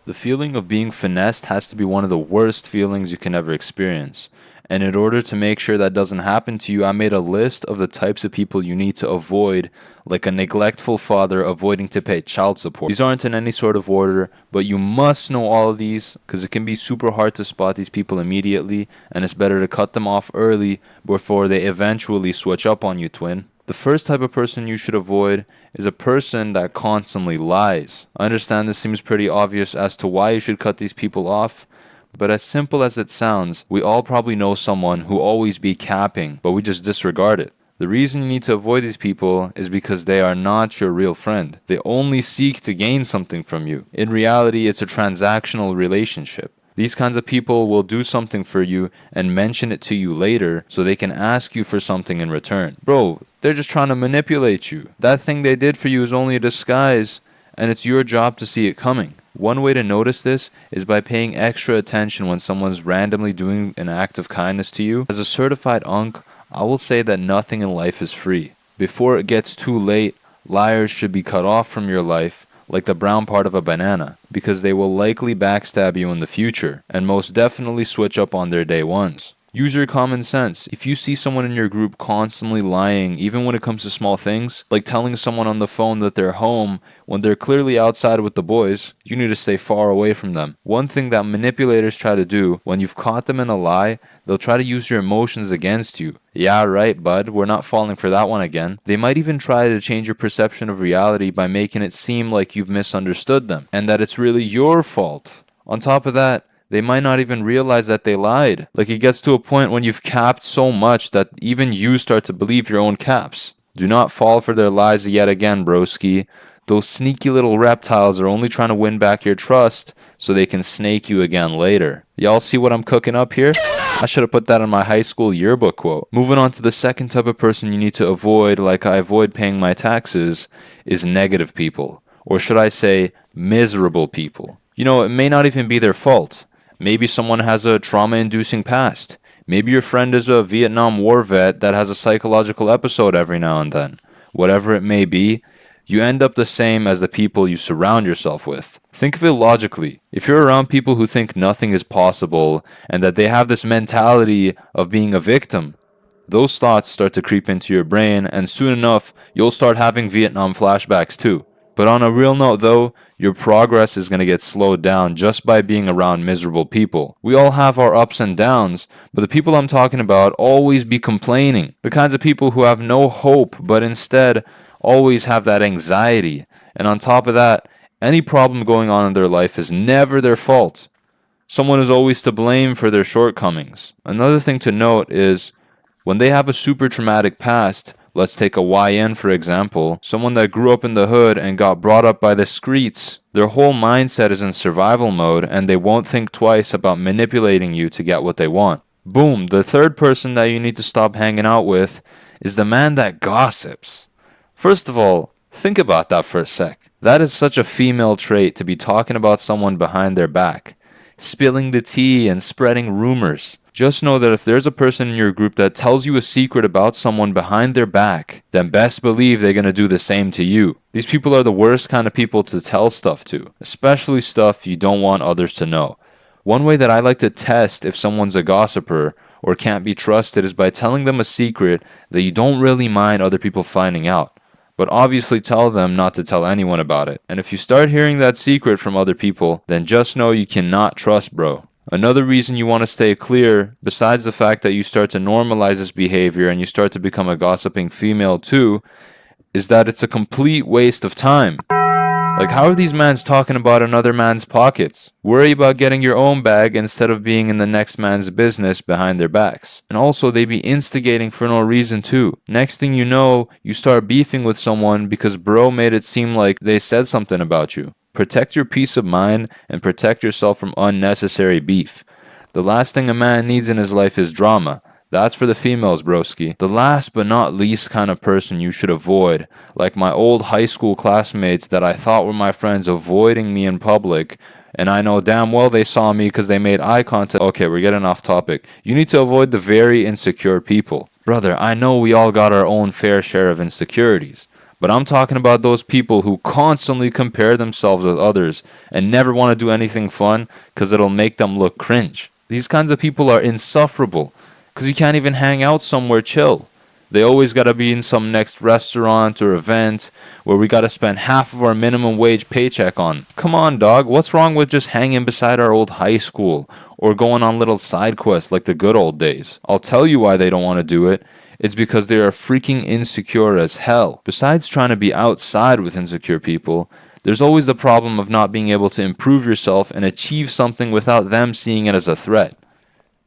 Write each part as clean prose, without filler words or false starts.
The feeling of being finessed has to be one of the worst feelings you can ever experience. And in order to make sure that doesn't happen to you, I made a list of the types of people you need to avoid, like a neglectful father avoiding to pay child support. These aren't in any sort of order, but you must know all of these because it can be super hard to spot these people immediately, and it's better to cut them off early before they eventually switch up on you, twin. The first type of person you should avoid is a person that constantly lies. I understand this seems pretty obvious as to why you should cut these people off, but as simple as it sounds, we all probably know someone who always be capping, but we just disregard it. The reason you need to avoid these people is because they are not your real friend. They only seek to gain something from you. In reality, it's a transactional relationship. These kinds of people will do something for you and mention it to you later so they can ask you for something in return. Bro, they're just trying to manipulate you. That thing they did for you is only a disguise, and it's your job to see it coming. One way to notice this is by paying extra attention when someone's randomly doing an act of kindness to you. As a certified unk, I will say that nothing in life is free. Before it gets too late, liars should be cut off from your life like the brown part of a banana, because they will likely backstab you in the future, and most definitely switch up on their day ones. Use your common sense. If you see someone in your group constantly lying, even when it comes to small things, like telling someone on the phone that they're home when they're clearly outside with the boys, you need to stay far away from them. One thing that manipulators try to do, when you've caught them in a lie, they'll try to use your emotions against you. Yeah, right, bud, we're not falling for that one again. They might even try to change your perception of reality by making it seem like you've misunderstood them, and that it's really your fault. On top of that, they might not even realize that they lied. Like, it gets to a point when you've capped so much that even you start to believe your own caps. Do not fall for their lies yet again, broski. Those sneaky little reptiles are only trying to win back your trust so they can snake you again later. Y'all see what I'm cooking up here? I should have put that in my high school yearbook quote. Moving on to the second type of person you need to avoid, like I avoid paying my taxes, is negative people. Or should I say, miserable people. You know, it may not even be their fault. Maybe someone has a trauma-inducing past. Maybe your friend is a Vietnam War vet that has a psychological episode every now and then. Whatever it may be, you end up the same as the people you surround yourself with. Think of it logically. If you're around people who think nothing is possible and that they have this mentality of being a victim, those thoughts start to creep into your brain, and soon enough, you'll start having Vietnam flashbacks too. But on a real note though, your progress is going to get slowed down just by being around miserable people. We all have our ups and downs, but the people I'm talking about always be complaining. The kinds of people who have no hope, but instead always have that anxiety. And on top of that, any problem going on in their life is never their fault. Someone is always to blame for their shortcomings. Another thing to note is, when they have a super traumatic past, let's take a YN for example, someone that grew up in the hood and got brought up by the streets. Their whole mindset is in survival mode and they won't think twice about manipulating you to get what they want. Boom, the third person that you need to stop hanging out with is the man that gossips. First of all, think about that for a sec. That is such a female trait to be talking about someone behind their back, spilling the tea and spreading rumors. Just know that if there's a person in your group that tells you a secret about someone behind their back, then best believe they're going to do the same to you. These people are the worst kind of people to tell stuff to, especially stuff you don't want others to know. One way that I like to test if someone's a gossiper or can't be trusted is by telling them a secret that you don't really mind other people finding out. But obviously tell them not to tell anyone about it. And if you start hearing that secret from other people, then just know you cannot trust, bro. Another reason you want to stay clear, besides the fact that you start to normalize this behavior and you start to become a gossiping female too, is that it's a complete waste of time. Like, how are these mans talking about another man's pockets? Worry about getting your own bag instead of being in the next man's business behind their backs. And also, they be instigating for no reason too. Next thing you know, you start beefing with someone because bro made it seem like they said something about you. Protect your peace of mind and protect yourself from unnecessary beef. The last thing a man needs in his life is drama. That's for the females, broski. The last but not least kind of person you should avoid, like my old high school classmates that I thought were my friends avoiding me in public, and I know damn well they saw me because they made eye contact. Okay, we're getting off topic. You need to avoid the very insecure people. Brother, I know we all got our own fair share of insecurities, But I'm talking about those people who constantly compare themselves with others and never want to do anything fun because it'll make them look cringe. These kinds of people are insufferable because you can't even hang out somewhere chill. They always got to be in some next restaurant or event where we got to spend half of our minimum wage paycheck on. Come on, dog. What's wrong with just hanging beside our old high school or going on little side quests like the good old days? I'll tell you why they don't want to do it. It's because they are freaking insecure as hell. Besides trying to be outside with insecure people, there's always the problem of not being able to improve yourself and achieve something without them seeing it as a threat.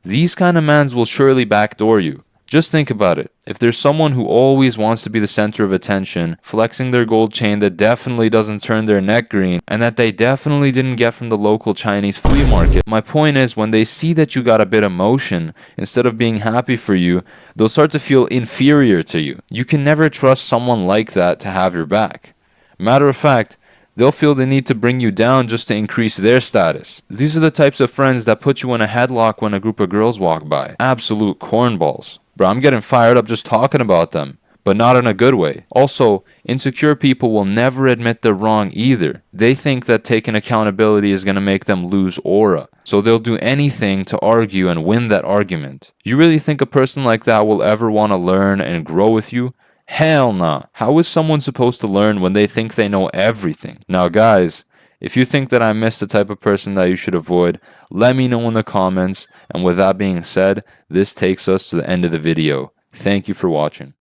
These kind of mans will surely backdoor you. Just think about it. If there's someone who always wants to be the center of attention, flexing their gold chain that definitely doesn't turn their neck green, and that they definitely didn't get from the local Chinese flea market, my point is when they see that you got a bit of motion, instead of being happy for you, they'll start to feel inferior to you. You can never trust someone like that to have your back. Matter of fact, they'll feel the need to bring you down just to increase their status. These are the types of friends that put you in a headlock when a group of girls walk by. Absolute cornballs. Bro, I'm getting fired up just talking about them, but not in a good way. Also, insecure people will never admit they're wrong either. They think that taking accountability is going to make them lose aura, so they'll do anything to argue and win that argument. You really think a person like that will ever want to learn and grow with you? Hell nah. How is someone supposed to learn when they think they know everything? Now guys, if you think that I missed the type of person that you should avoid, let me know in the comments. And with that being said, this takes us to the end of the video. Thank you for watching.